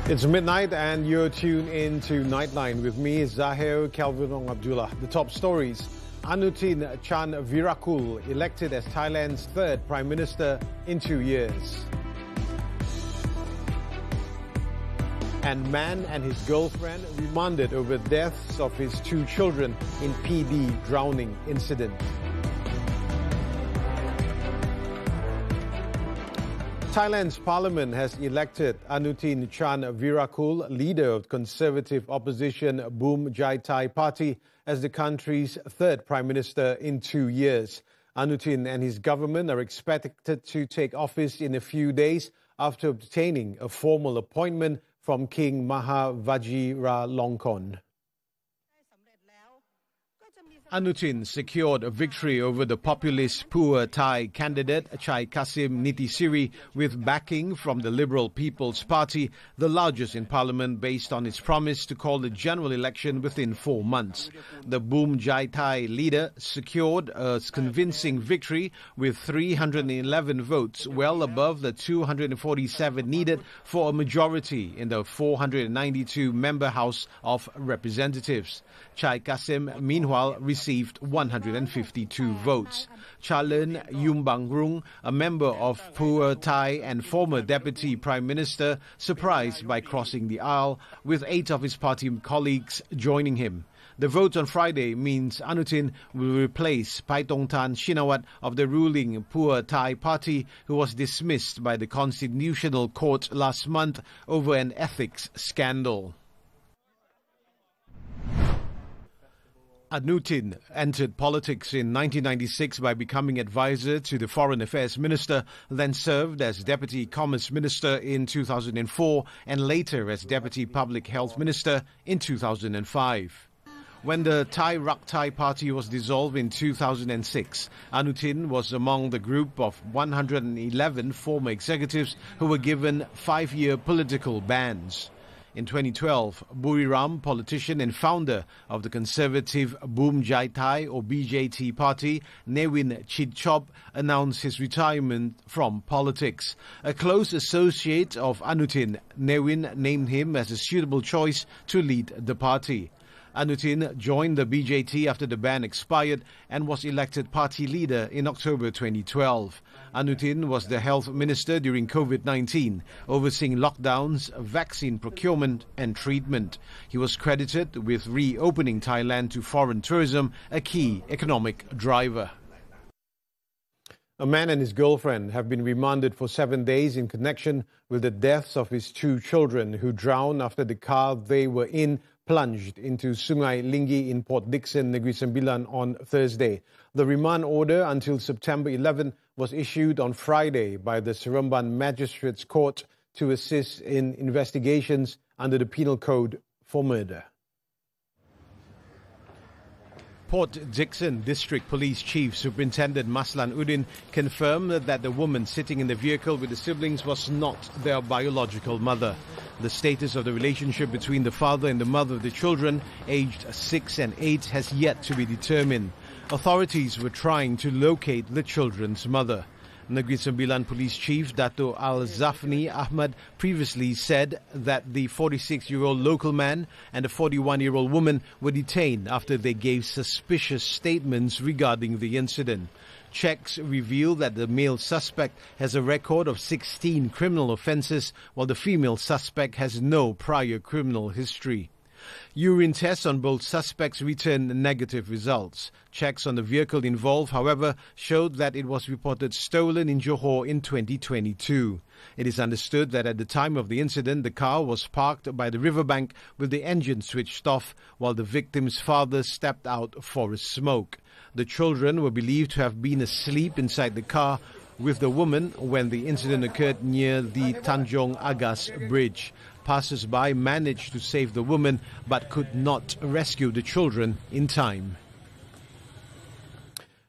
It's midnight and you're tuned in to Nightline with me, Zahir, Kelvin and Abdullah. The top stories. Anutin Charnvirakul elected as Thailand's third Prime Minister in 2 years. And man and his girlfriend remanded over deaths of his 2 children in PD drowning incident. Thailand's parliament has elected Anutin Charnvirakul, leader of conservative opposition Boom Jai Thai party, as the country's third prime minister in 2 years. Anutin and his government are expected to take office in a few days after obtaining a formal appointment from King Maha Vajiralongkorn. Anutin secured a victory over the populist Pheu Thai candidate Chai Kasim Nitisiri with backing from the Liberal People's Party, the largest in parliament, based on its promise to call the general election within 4 months. The Boom Jai Thai leader secured a convincing victory with 311 votes, well above the 247 needed for a majority in the 492-member House of Representatives. Chai Kasim, meanwhile, received 152 votes. Chalern Yumbangrung, a member of Pheu Thai and former Deputy Prime Minister, surprised by crossing the aisle, with 8 of his party colleagues joining him. The vote on Friday means Anutin will replace Paitongtarn Shinawat of the ruling Pheu Thai party, who was dismissed by the Constitutional Court last month over an ethics scandal. Anutin entered politics in 1996 by becoming advisor to the Foreign Affairs Minister, then served as Deputy Commerce Minister in 2004 and later as Deputy Public Health Minister in 2005. When the Thai Rak Thai party was dissolved in 2006, Anutin was among the group of 111 former executives who were given 5-year political bans. In 2012, Buriram politician and founder of the conservative Boom Jai Thai or BJT party, Newin Chidchop, announced his retirement from politics. A close associate of Anutin, Newin named him as a suitable choice to lead the party. Anutin joined the BJT after the ban expired and was elected party leader in October 2012. Anutin was the health minister during COVID-19, overseeing lockdowns, vaccine procurement and treatment. He was credited with reopening Thailand to foreign tourism, a key economic driver. A man and his girlfriend have been remanded for 7 days in connection with the deaths of his 2 children who drowned after the car they were in plunged into Sungai Linggi in Port Dickson, Negeri Sembilan on Thursday. The remand order until September 11 was issued on Friday by the Seremban Magistrates Court to assist in investigations under the Penal Code for murder. Port Dickson District Police Chief Superintendent Maslan Udin confirmed that the woman sitting in the vehicle with the siblings was not their biological mother. The status of the relationship between the father and the mother of the children, aged 6 and 8, has yet to be determined. Authorities were trying to locate the children's mother. Negeri Sembilan Police Chief Dato Al-Zafni Ahmad previously said that the 46-year-old local man and the 41-year-old woman were detained after they gave suspicious statements regarding the incident. Checks reveal that the male suspect has a record of 16 criminal offences, while the female suspect has no prior criminal history. Urine tests on both suspects returned negative results. Checks on the vehicle involved, however, showed that it was reported stolen in Johor in 2022. It is understood that at the time of the incident, the car was parked by the riverbank with the engine switched off, while the victim's father stepped out for a smoke. The children were believed to have been asleep inside the car with the woman when the incident occurred near the Tanjong Agas Bridge. Passers-by managed to save the woman but could not rescue the children in time.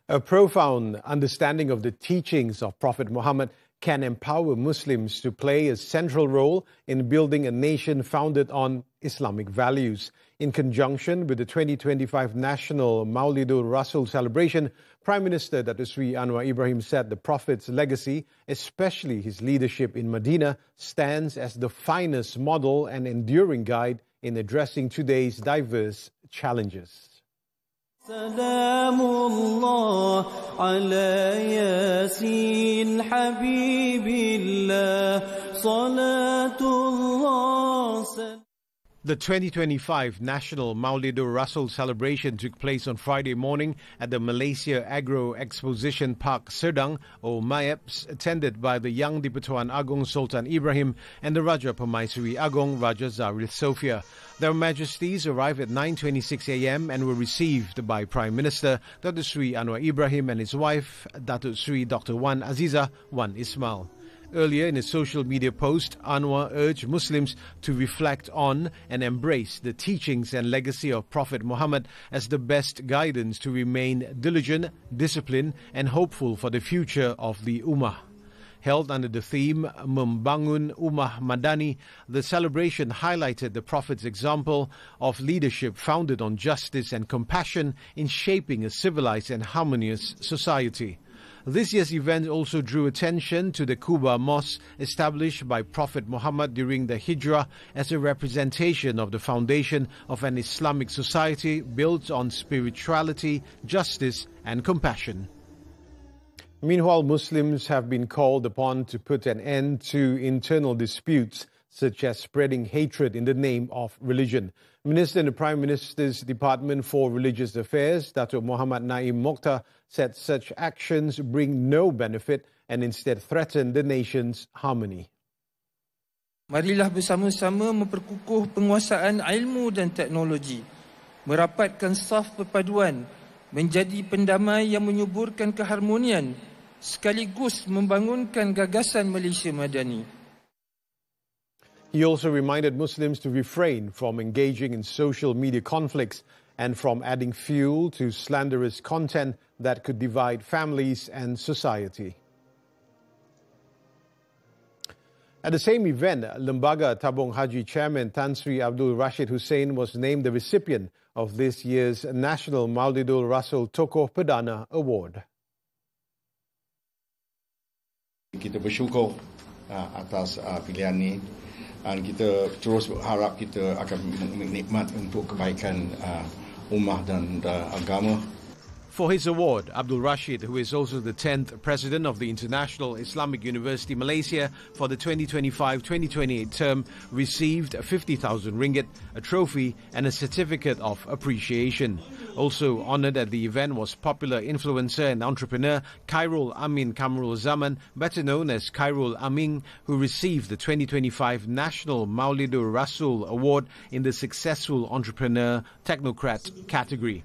A profound understanding of the teachings of Prophet Muhammad can empower Muslims to play a central role in building a nation founded on Islamic values. In conjunction with the 2025 National Maulidur Rasul celebration, Prime Minister Datuk Sri Anwar Ibrahim said the Prophet's legacy, especially his leadership in Medina, stands as the finest model and enduring guide in addressing today's diverse challenges. Salamullah ala Yasin Habibillah Salatullah. The 2025 National Maulidur Rasul celebration took place on Friday morning at the Malaysia Agro Exposition Park Serdang, or MAEPS, attended by the Yang di-Pertuan Agong Sultan Ibrahim and the Raja Permaisuri Agong Raja Zahir Sofia. Their Majesties arrived at 9:26 a.m. and were received by Prime Minister Datuk Sri Anwar Ibrahim and his wife, Datuk Sri Dr. Wan Aziza Wan Ismail. Earlier in a social media post, Anwar urged Muslims to reflect on and embrace the teachings and legacy of Prophet Muhammad as the best guidance to remain diligent, disciplined and hopeful for the future of the Ummah. Held under the theme Membangun Ummah Madani, the celebration highlighted the Prophet's example of leadership founded on justice and compassion in shaping a civilized and harmonious society. This year's event also drew attention to the Quba Mosque established by Prophet Muhammad during the Hijrah as a representation of the foundation of an Islamic society built on spirituality, justice and compassion. Meanwhile, Muslims have been called upon to put an end to internal disputes such as spreading hatred in the name of religion. Minister in the Prime Minister's Department for Religious Affairs, Datuk Muhammad Naim Mokhtar, said such actions bring no benefit and instead threaten the nation's harmony. Marilah bersama-sama memperkukuh penguasaan ilmu dan teknologi, merapatkan saf perpaduan, menjadi pendamai yang menyuburkan keharmonian, sekaligus membangunkan gagasan Malaysia Madani. He also reminded Muslims to refrain from engaging in social media conflicts and from adding fuel to slanderous content that could divide families and society. At the same event, Lembaga Tabung Haji Chairman Tan Sri Abdul Rashid Hussein was named the recipient of this year's National Maulidur Rasul Tokoh Perdana Award. Kita bersyukur atas pilihan ini dan kita terus berharap kita akan menikmat untuk kebaikan ummah dan agama. For his award, Abdul Rashid, who is also the 10th President of the International Islamic University Malaysia for the 2025-2028 term, received 50,000 ringgit, a trophy and a certificate of appreciation. Also honoured at the event was popular influencer and entrepreneur Khairul Amin Kamrul Zaman, better known as Khairul Amin, who received the 2025 National Maulidur Rasul Award in the Successful Entrepreneur Technocrat category.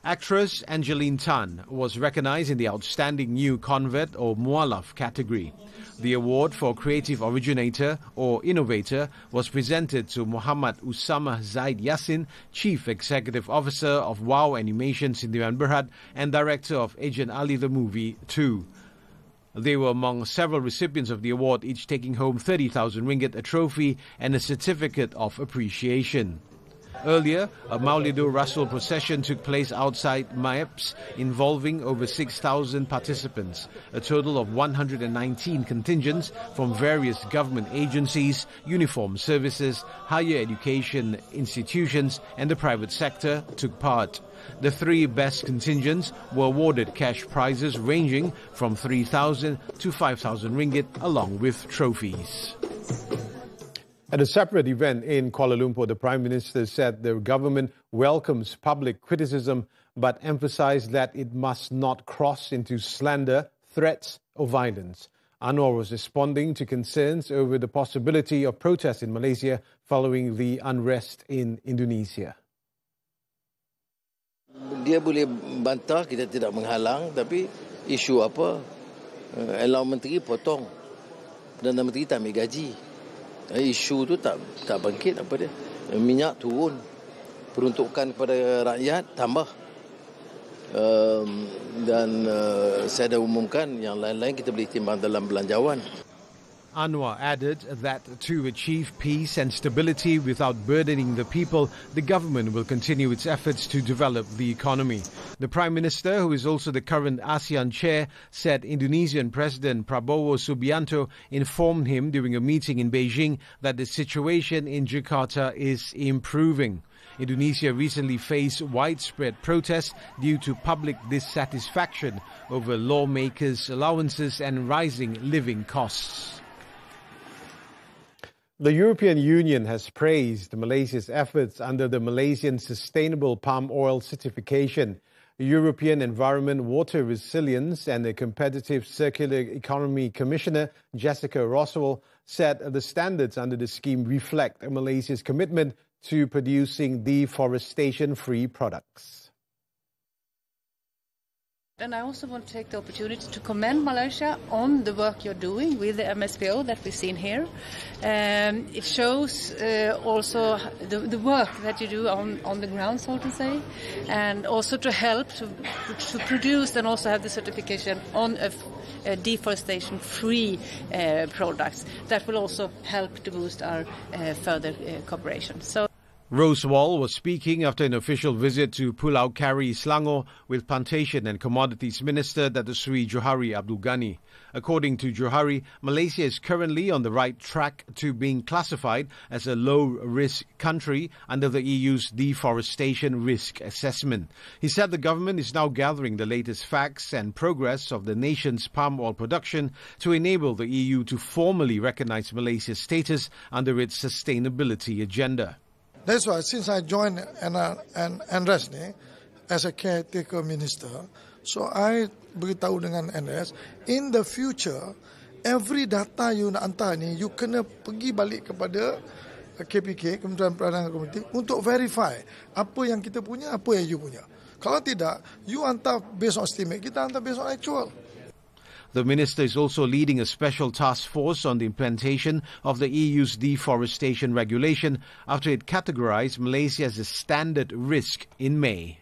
Actress Angeline Tan was recognized in the Outstanding New Convert or Mualaf category. The award for Creative Originator or Innovator was presented to Muhammad Usama Zaid Yassin, Chief Executive Officer of WOW Animation Sindiran Berhad and Director of Agent Ali the Movie 2. They were among several recipients of the award, each taking home 30,000 ringgit, a trophy and a certificate of appreciation. Earlier, a Maulidur Rasul procession took place outside MAEPS involving over 6,000 participants. A total of 119 contingents from various government agencies, uniformed services, higher education institutions and the private sector took part. The three best contingents were awarded cash prizes ranging from 3,000 to 5,000 ringgit along with trophies. At a separate event in Kuala Lumpur, the Prime Minister said the government welcomes public criticism but emphasized that it must not cross into slander, threats or violence. Anwar was responding to concerns over the possibility of protests in Malaysia following the unrest in Indonesia. Dia boleh bantah, kita tidak menghalang, tapi isu apa? Allowance Menteri potong, Perdana Menteri tak ambil gaji. Isu tu tak bangkit apa dia. Minyak turun, peruntukan kepada rakyat tambah. Dan saya dah umumkan yang lain-lain kita boleh timbang dalam belanjawan. Anwar added that to achieve peace and stability without burdening the people, the government will continue its efforts to develop the economy. The Prime Minister, who is also the current ASEAN chair, said Indonesian President Prabowo Subianto informed him during a meeting in Beijing that the situation in Jakarta is improving. Indonesia recently faced widespread protests due to public dissatisfaction over lawmakers' allowances and rising living costs. The European Union has praised Malaysia's efforts under the Malaysian Sustainable Palm Oil Certification. European Environment, Water Resilience and the Competitive Circular Economy Commissioner Jessica Roswell said the standards under the scheme reflect Malaysia's commitment to producing deforestation-free products. And I also want to take the opportunity to commend Malaysia on the work you're doing with the MSPO that we've seen here. It shows also the work that you do on the ground, so to say, and also to help to produce and also have the certification on a deforestation-free products. That will also help to boost our further cooperation. Rosewall was speaking after an official visit to Pulau Kari, Selangor, with Plantation and Commodities Minister Datuk Seri Johari Abdul Ghani. According to Johari, Malaysia is currently on the right track to being classified as a low-risk country under the EU's deforestation risk assessment. He said the government is now gathering the latest facts and progress of the nation's palm oil production to enable the EU to formally recognize Malaysia's status under its sustainability agenda. That's why since I joined NRES as a caretaker minister, so I beritahu dengan NRES, in the future, every data you nak hantar ni, you kena pergi balik kepada KPK, Kementerian Perdagangan Komuniti, untuk verify apa yang kita punya, apa yang you punya. Kalau tidak, you hantar based on estimate, kita hantar based on actual. The minister is also leading a special task force on the implementation of the EU's deforestation regulation after it categorized Malaysia as a standard risk in May.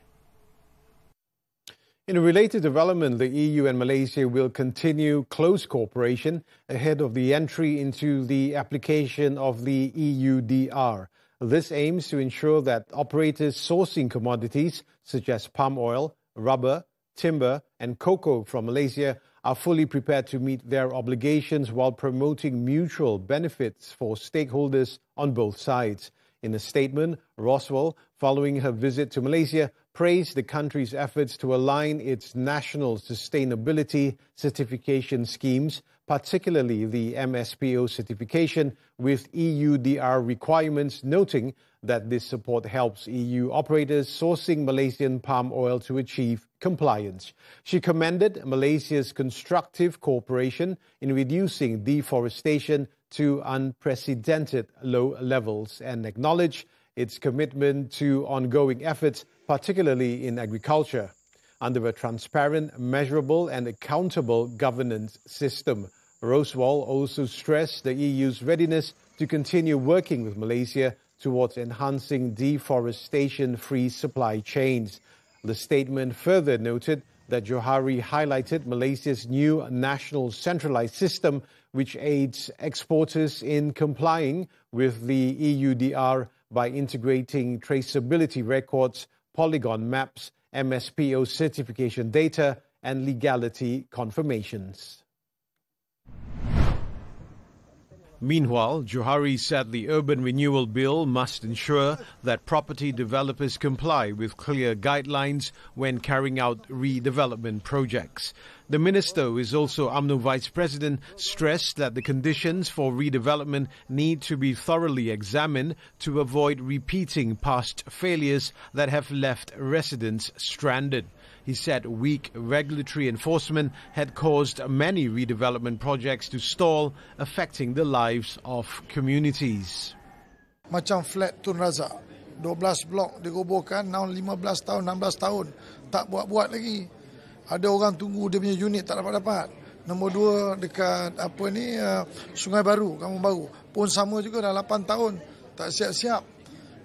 In a related development, the EU and Malaysia will continue close cooperation ahead of the entry into the application of the EUDR. This aims to ensure that operators sourcing commodities such as palm oil, rubber, timber and cocoa from Malaysia are fully prepared to meet their obligations while promoting mutual benefits for stakeholders on both sides. In a statement, Roswell, following her visit to Malaysia, praised the country's efforts to align its national sustainability certification schemes, particularly the MSPO certification, with EUDR requirements, noting that this support helps EU operators sourcing Malaysian palm oil to achieve compliance. She commended Malaysia's constructive cooperation in reducing deforestation to unprecedented low levels and acknowledged its commitment to ongoing efforts, particularly in agriculture, under a transparent, measurable and accountable governance system. Rosewall also stressed the EU's readiness to continue working with Malaysia towards enhancing deforestation-free supply chains. The statement further noted that Johari highlighted Malaysia's new national centralized system, which aids exporters in complying with the EUDR by integrating traceability records, polygon maps, MSPO certification data, and legality confirmations. Meanwhile, Johari said the Urban Renewal Bill must ensure that property developers comply with clear guidelines when carrying out redevelopment projects. The minister, who is also UMNO Vice President, stressed that the conditions for redevelopment need to be thoroughly examined to avoid repeating past failures that have left residents stranded. He said weak regulatory enforcement had caused many redevelopment projects to stall, affecting the lives of communities. Macam flat Tun Razak, 12 blok dirobohkan, now 15 tahun, 16 tahun, tak buat-buat lagi. Ada orang tunggu dia punya unit tak dapat-dapat. Nombor 2 dekat Sungai Baru, Kampung Baru, pun sama juga dah 8 tahun, tak siap-siap.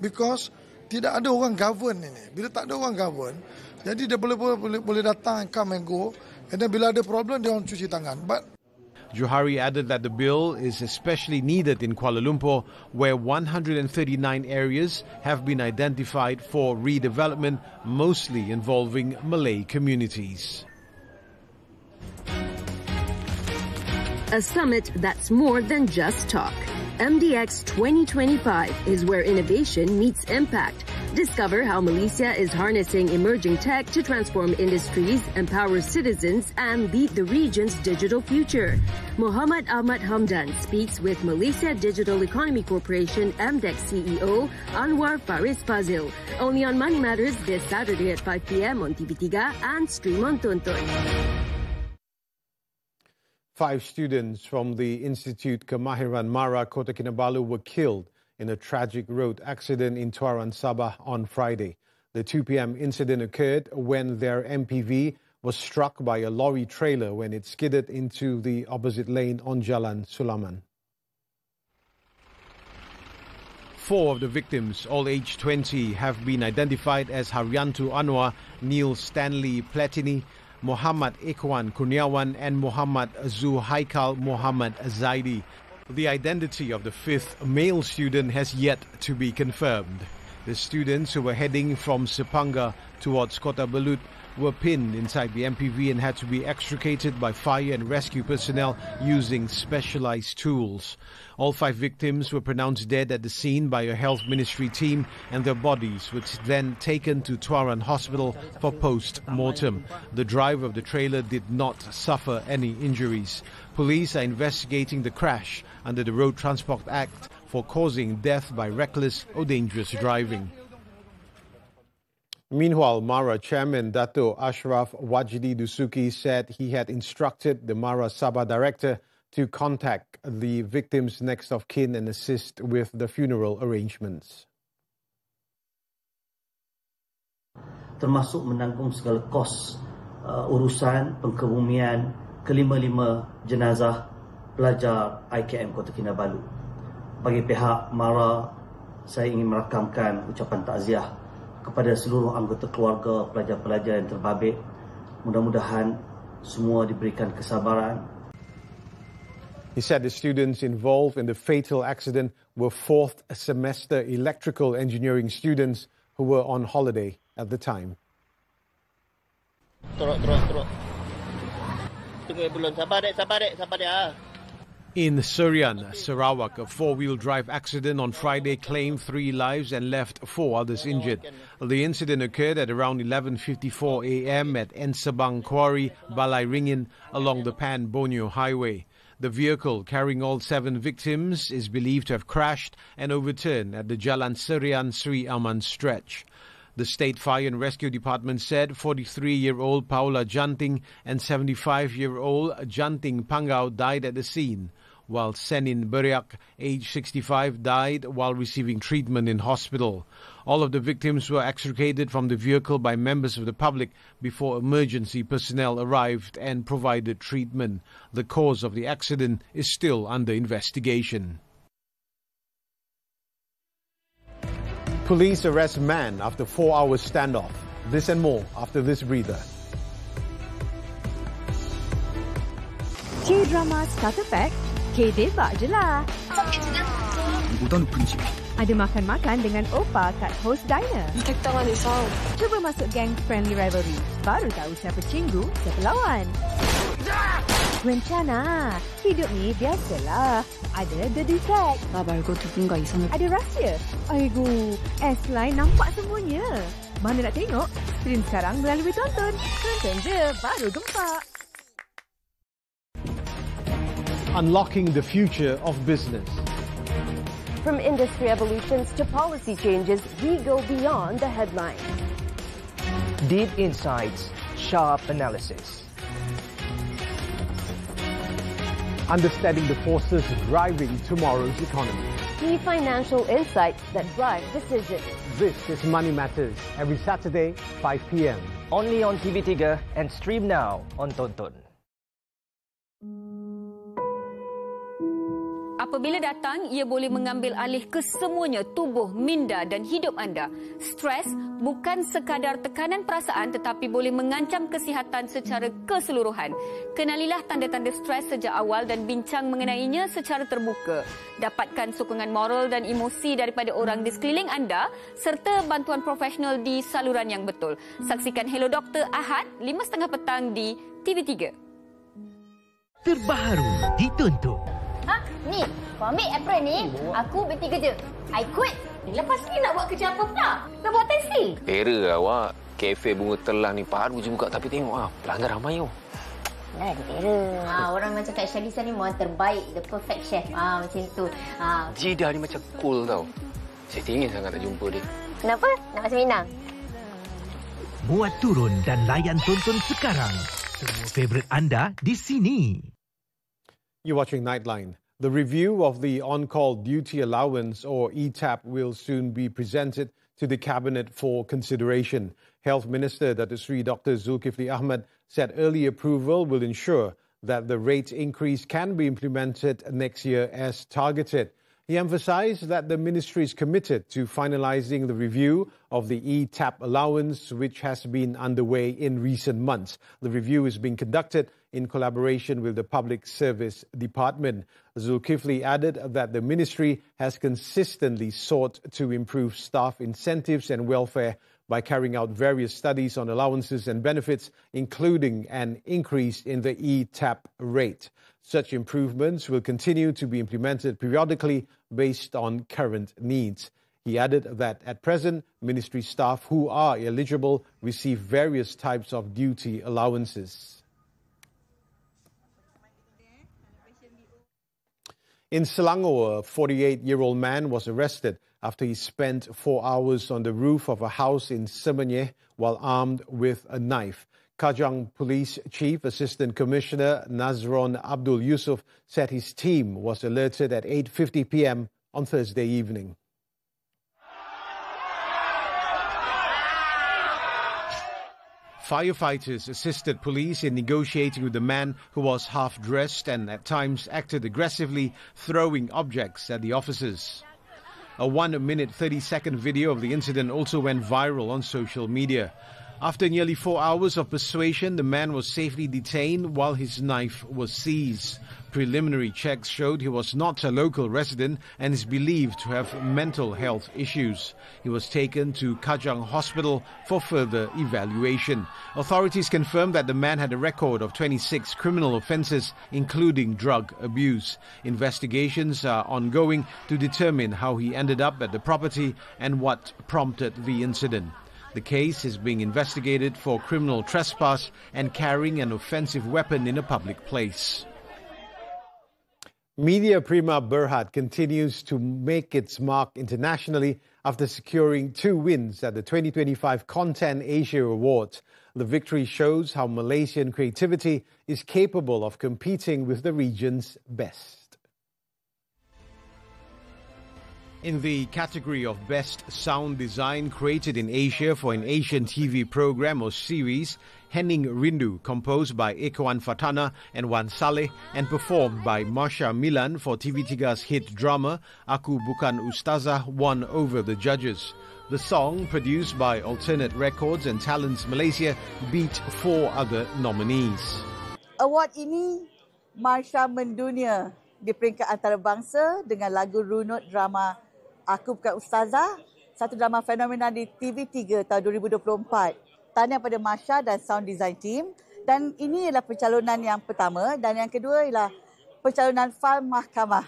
Because tidak ada orang govern ini. Bila tak ada orang govern, jadi dia boleh datang, come and go. And then bila ada problem, dia orang cuci tangan. But Johari added that the bill is especially needed in Kuala Lumpur, where 139 areas have been identified for redevelopment, mostly involving Malay communities. A summit that's more than just talk. MDX 2025 is where innovation meets impact. Discover how Malaysia is harnessing emerging tech to transform industries, empower citizens, and lead the region's digital future. Muhammad Ahmad Hamdan speaks with Malaysia Digital Economy Corporation MDEC CEO Anwar Faris Fazil. Only on Money Matters this Saturday at 5 p.m. on TV3 and stream on Tonton. 5 students from the Institute Kemahiran Mara, Kota Kinabalu were killed in a tragic road accident in Tuaran, Sabah on Friday. The 2 p.m. incident occurred when their MPV was struck by a lorry trailer when it skidded into the opposite lane on Jalan Sulaman. 4 of the victims, all aged 20, have been identified as Haryanto Anwar, Neil Stanley Platini, Muhammad Ikhwan Kurniawan and Muhammad Zuhaikal Muhammad Zaidi. The identity of the 5th male student has yet to be confirmed. The students who were heading from Sepanga towards Kota Belud were pinned inside the MPV and had to be extricated by fire and rescue personnel using specialized tools. All 5 victims were pronounced dead at the scene by a health ministry team, and their bodies were then taken to Tuaran Hospital for post-mortem. The driver of the trailer did not suffer any injuries. Police are investigating the crash under the Road Transport Act for causing death by reckless or dangerous driving. Meanwhile, Mara Chairman Dato Ashraf Wajdi Dusuki said he had instructed the Mara Sabah director to contact the victims' next of kin and assist with the funeral arrangements. Termasuk menanggung segala kos urusan pengkebumian kelima-lima jenazah pelajar IKM Kota Kinabalu. Bagi pihak Mara, saya ingin merakamkan ucapan takziah kepada seluruh anggota keluarga pelajar-pelajar yang terbabit. Mudah-mudahan semua diberikan kesabaran. He said the students involved in the fatal accident were 4th semester electrical engineering students who were on holiday at the time. Teruk. Tunggu belum. Sabar dek. In Serian, Sarawak, a 4-wheel drive accident on Friday claimed 3 lives and left 4 others injured. The incident occurred at around 11:54 a.m. at Ensabang Quarry, Balai Ringin, along the Pan Borneo Highway. The vehicle carrying all 7 victims is believed to have crashed and overturned at the Jalan Serian Sri Aman stretch. The State Fire and Rescue Department said 43-year-old Paula Janting and 75-year-old Janting Pangau died at the scene, while Senin Beriak, age 65, died while receiving treatment in hospital. All of the victims were extricated from the vehicle by members of the public before emergency personnel arrived and provided treatment. The cause of the accident is still under investigation. Police arrest man after 4-hour standoff. This and more after this breather. K-drama starter pack, K-debak je lah. Ada makan-makan dengan Opa kat host diner. Cuba masuk gang friendly rivalry. Baru tahu siapa cinggu, siapa lawan. Rencana, hidup ni biasalah. Ada the defect. Ada rahsia. Aigu, S-Line nampak semuanya. Mana nak tengok? Stream sekarang melalui tonton. Tonton je, baru gempak. Unlocking the future of business. From industry evolutions to policy changes, we go beyond the headline. Deep insights, sharp analysis. Understanding the forces driving tomorrow's economy. Key financial insights that drive decisions. This is Money Matters, every Saturday, 5 p.m. Only on TV3 and stream now on Tonton. Apabila datang, ia boleh mengambil alih kesemuanya tubuh, minda dan hidup anda. Stres bukan sekadar tekanan perasaan tetapi boleh mengancam kesihatan secara keseluruhan. Kenalilah tanda-tanda stres sejak awal dan bincang mengenainya secara terbuka. Dapatkan sokongan moral dan emosi daripada orang di sekeliling anda serta bantuan profesional di saluran yang betul. Saksikan Hello Doktor Ahad 5.30 petang di TV3. Terbaru dituntut. Ni, kau ambil apron ni, aku berhenti kerja. I quit. Lepas ni nak buat kerja apa pula? Nak buat tekstil. Tera awak. Kafe bunga telang ni baru je buka tapi tengok pelanggan ramai yo. Nah, tera. Orang macam Kak Syalisa ni memang terbaik, the perfect chef. Macam tu. Jidah ni macam cool tau. Saya ingin sangat nak jumpa dia. Kenapa? Nak masuk Minang? Muat turun dan layan tonton sekarang. Semua favourite anda di sini. You're watching Nightline. The review of the on-call duty allowance or ETAP will soon be presented to the Cabinet for consideration. Health Minister Datuk Seri Dr. Zulkifli Ahmad said early approval will ensure that the rate increase can be implemented next year as targeted. He emphasized that the ministry is committed to finalizing the review of the ETAP allowance, which has been underway in recent months. The review is being conducted in collaboration with the Public Service Department. Zulkifli added that the ministry has consistently sought to improve staff incentives and welfare by carrying out various studies on allowances and benefits, including an increase in the ETAP rate. Such improvements will continue to be implemented periodically based on current needs. He added that at present, ministry staff who are eligible receive various types of duty allowances. In Selangor, a 48-year-old man was arrested after he spent 4 hours on the roof of a house in Semenyih while armed with a knife. Kajang Police Chief Assistant Commissioner Nazron Abdul Yusuf said his team was alerted at 8:50 p.m. on Thursday evening. Firefighters assisted police in negotiating with the man who was half-dressed and at times acted aggressively, throwing objects at the officers. A 1-minute 30-second video of the incident also went viral on social media. After nearly 4 hours of persuasion, the man was safely detained while his knife was seized. Preliminary checks showed he was not a local resident and is believed to have mental health issues. He was taken to Kajang Hospital for further evaluation. Authorities confirmed that the man had a record of 26 criminal offences, including drug abuse. Investigations are ongoing to determine how he ended up at the property and what prompted the incident. The case is being investigated for criminal trespass and carrying an offensive weapon in a public place. Media Prima Berhad continues to make its mark internationally after securing 2 wins at the 2025 Content Asia Awards. The victory shows how Malaysian creativity is capable of competing with the region's best. In the category of Best Sound Design created in Asia for an Asian TV program or series, Hening Rindu, composed by Ekoan Fatana and Wan Saleh and performed by Marsha Milan for TV3's hit drama Aku Bukan Ustazah, won over the judges. The song, produced by Alternate Records and Talents Malaysia, beat 4 other nominees. Award ini Marsha mendunia di peringkat antarabangsa dengan lagu runut drama Aku Bukan Ustazah, satu drama fenomena di TV3 tahun 2024. Tahniah pada Marsha dan Sound Design Team. Dan ini ialah pencalonan yang pertama dan yang kedua ialah pencalonan File Mahkamah.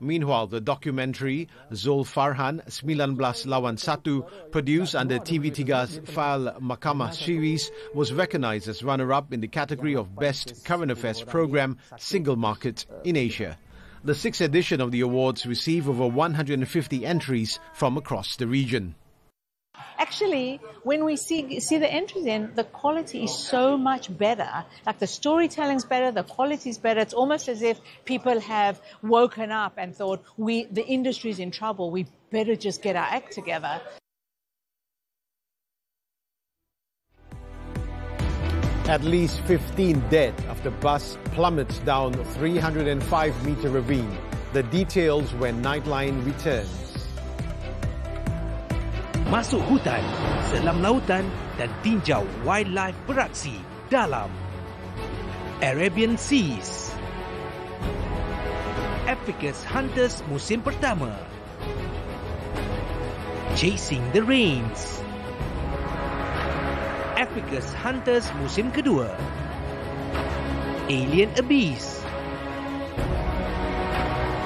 Meanwhile, the documentary Zul Farhan 19 Lawan 1, produced under TV3's File Mahkamah series, was recognized as runner-up in the category of Best Current Affairs Program Single Market in Asia. The 6th edition of the awards received over 150 entries from across the region. Actually, when we see the entries in, the quality is so much better. Like the storytelling's better, the quality's better. It's almost as if people have woken up and thought, the industry's in trouble. We better just get our act together. At least 15 dead after bus plummets down 305-meter ravine. The details when Nightline returns. Masuk hutan, selam lautan dan tinjau wildlife beraksi dalam Arabian Seas. Africa's Hunters musim pertama. Chasing the Rains. Africa's Hunters musim kedua. Alien Abyss.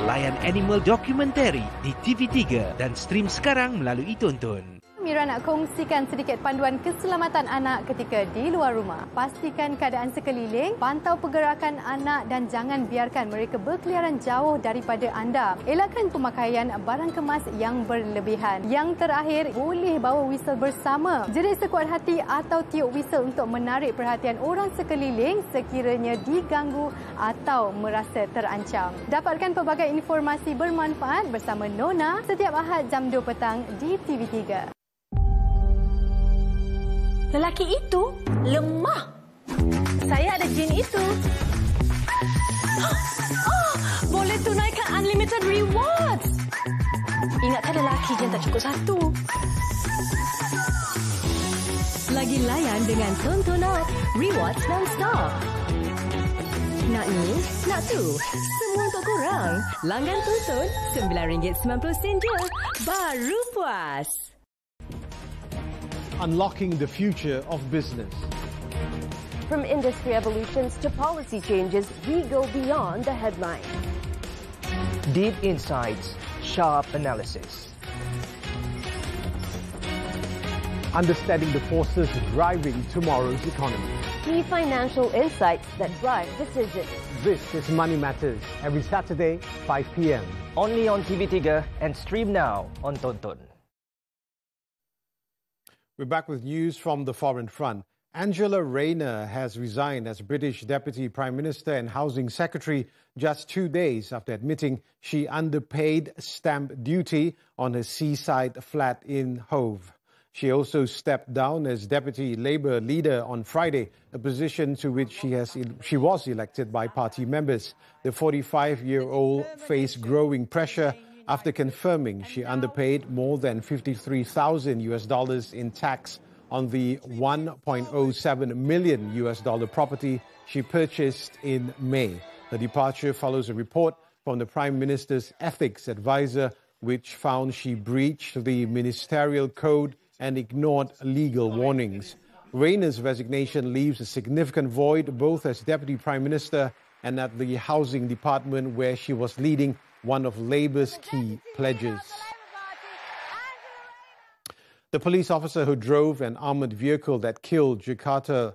Layan animal dokumentari di TV3 dan stream sekarang melalui Tonton. Mira nak kongsikan sedikit panduan keselamatan anak ketika di luar rumah. Pastikan keadaan sekeliling, pantau pergerakan anak dan jangan biarkan mereka berkeliaran jauh daripada anda. Elakkan pemakaian barang kemas yang berlebihan. Yang terakhir, boleh bawa whistle bersama. Jerit sekuat hati atau tiup whistle untuk menarik perhatian orang sekeliling sekiranya diganggu atau merasa terancam. Dapatkan pelbagai informasi bermanfaat bersama Nona setiap Ahad jam 2 petang di TV3. Lelaki itu lemah. Saya ada jin itu. Boleh tunaikan unlimited rewards. Ingatkan lelaki yang tak cukup satu. Lagi layan dengan Tonton Up. Rewards non-stop. Nak ni, nak tu. Semua untuk korang. Langgan Tonton RM9.90 je. Baru puas. Unlocking the future of business. From industry evolutions to policy changes, we go beyond the headline. Deep insights, sharp analysis. Understanding the forces driving tomorrow's economy. Key financial insights that drive decisions. This is Money Matters, every Saturday, 5 p.m. Only on TV3 and stream now on Tonton. We're back with news from the foreign front. Angela Rayner has resigned as British Deputy Prime Minister and Housing Secretary just 2 days after admitting she underpaid stamp duty on her seaside flat in Hove. She also stepped down as Deputy Labour leader on Friday, a position to which she was elected by party members. The 45-year-old faced growing pressure after confirming she underpaid more than $53,000 in tax on the $1.07 million property she purchased in May. The departure follows a report from the Prime Minister's ethics advisor, which found she breached the ministerial code and ignored legal warnings. Rayner's resignation leaves a significant void both as Deputy Prime Minister and at the Housing Department, where she was leading one of Labour's key pledges. The police officer who drove an armoured vehicle that killed Jakarta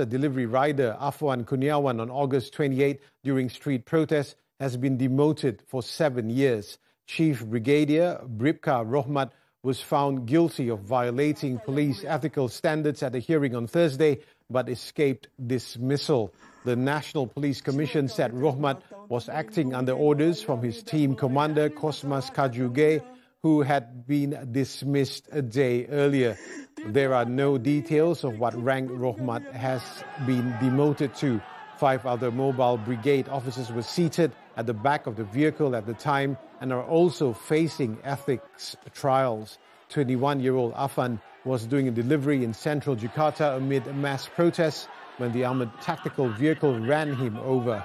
delivery rider Afwan Kurniawan on August 28 during street protests has been demoted for 7 years. Chief Brigadier Bribka Rohmat was found guilty of violating police ethical standards at a hearing on Thursday, but escaped dismissal. The National Police Commission said Rohmat was acting under orders from his team commander, Kosmas Kajuge, who had been dismissed a day earlier. There are no details of what rank Rohmat has been demoted to. 5 other mobile brigade officers were seated at the back of the vehicle at the time and are also facing ethics trials. 21-year-old Afan was doing a delivery in central Jakarta amid mass protests when the armored tactical vehicle ran him over.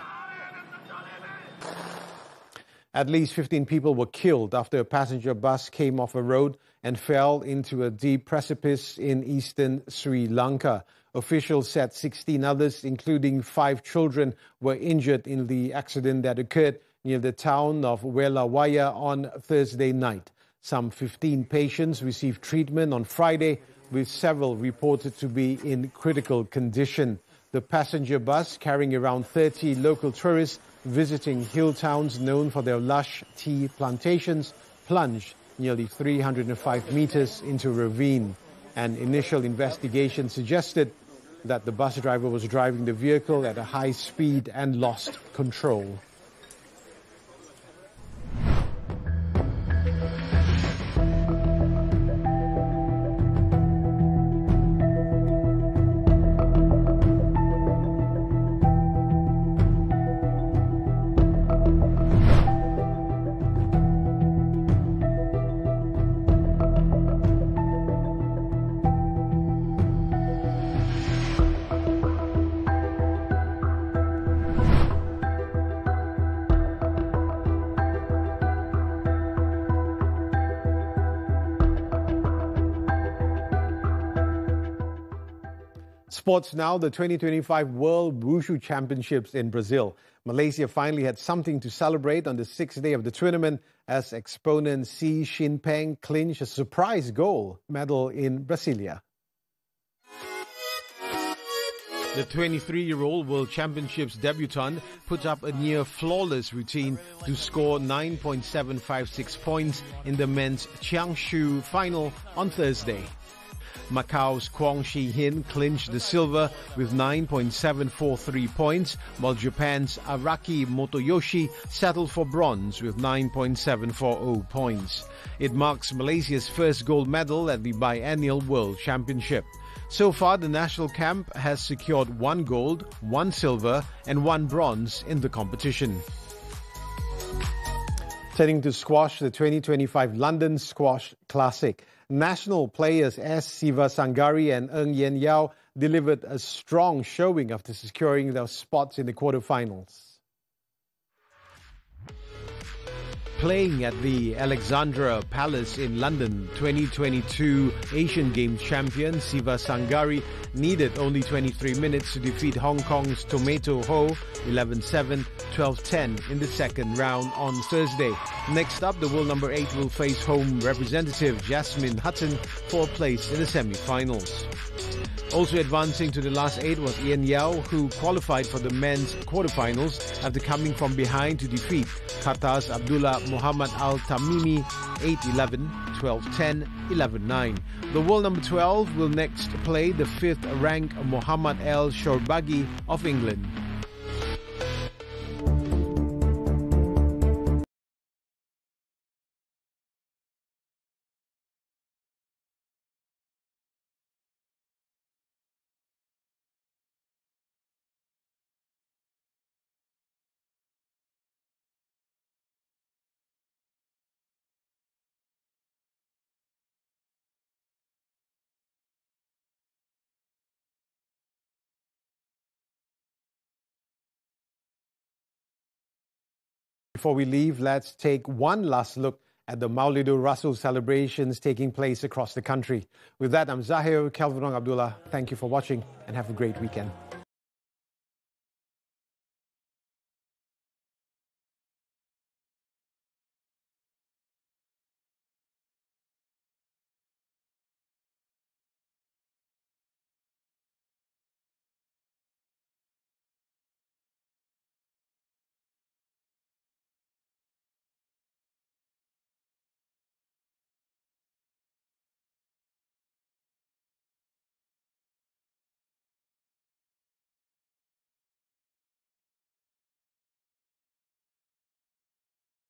At least 15 people were killed after a passenger bus came off a road and fell into a deep precipice in eastern Sri Lanka. Officials said 16 others, including 5 children, were injured in the accident that occurred near the town of Welawaya on Thursday night. Some 15 patients received treatment on Friday, with several reported to be in critical condition. The passenger bus, carrying around 30 local tourists visiting hill towns known for their lush tea plantations, plunged nearly 305 meters into a ravine. An initial investigation suggested that the bus driver was driving the vehicle at a high speed and lost control. Sports now, the 2025 World Wushu Championships in Brazil. Malaysia finally had something to celebrate on the sixth day of the tournament as exponent Xi Jinping clinched a surprise gold medal in Brasilia. The 23-year-old World Championships debutant put up a near-flawless routine to score 9.756 points in the men's Changshu final on Thursday. Macau's Kwong Shi-hin clinched the silver with 9.743 points, while Japan's Araki Motoyoshi settled for bronze with 9.740 points. It marks Malaysia's first gold medal at the biennial World Championship. So far, the national camp has secured 1 gold, 1 silver and 1 bronze in the competition. Turning to squash, the 2025 London Squash Classic. National players S. Sivasangari and Ng Yen Yao delivered a strong showing after securing their spots in the quarterfinals. Playing at the Alexandra Palace in London, 2022 Asian Games champion Sivasangari needed only 23 minutes to defeat Hong Kong's Tomato Ho 11-7, 12-10 in the second round on Thursday. Next up, the world number 8 will face home representative Jasmine Hutton for a place in the semi-finals. Also advancing to the last 8 was Ian Yao, who qualified for the men's quarterfinals after coming from behind to defeat Qatar's Abdullah Muhammad Al-Tamimi 8-11, 12-10, 11-9. The world number 12 will next play the 5th ranked Muhammad El Shorbagi of England. Before we leave, let's take one last look at the Maulidur Rasul celebrations taking place across the country. With that, I'm Zahir, Kelvin, Abdullah. Thank you for watching and have a great weekend.